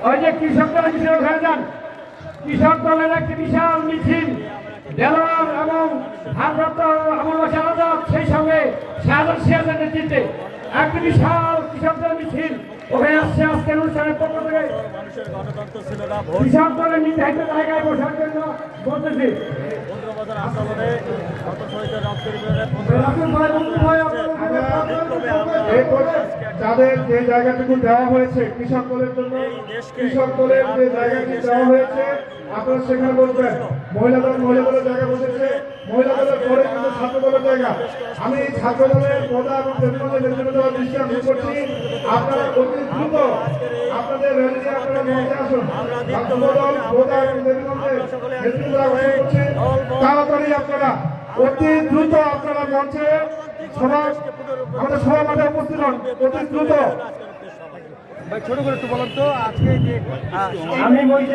ওই যে কৃষক দলের মিছিল ওখানে যান। কৃষক দলের একটি বিশাল মিছিল দেলোয়ার এবং ভারপ্রাপ্ত আবুল বাশার আজাদ সেই সঙ্গে শাহজাদ সিরাজের নেতৃত্বে একটি বিশাল কৃষক দলের মিছিল ওখানে আসছে। আজকের অনুষ্ঠানের পক্ষ থেকে কৃষক দলের নির্ধারিত জায়গায় বসার জন্য বলতেছি। তাদের যে জায়গাটুকু দেওয়া হয়েছে কৃষক দলের জন্য, কৃষক দলের যে জায়গাটি দেওয়া হয়েছে আপনারা সেখানে বলবেন। মহিলা দলের জায়গা বসেছে, মহিলা দলের পরে কিন্তু ছাত্র দলের জায়গা। আমি ছাত্র দলের প্রধান এবং নেতৃত্ব দেওয়ার দৃষ্টি আকর্ষণ করছি, আপনারা অতি দ্রুত আপনাদের র্যালি আপনারা মঞ্চে আসুন। ছাত্র দল প্রধান নেতৃত্ব আকর্ষণ করছি, তাড়াতাড়ি আপনারা অতি দ্রুত আপনারা মঞ্চে আমাদের সভা মাঠে উপস্থিত হন অতি দ্রুত। ছোট করে একটু বলেন তো আজকে যে আমি বলছি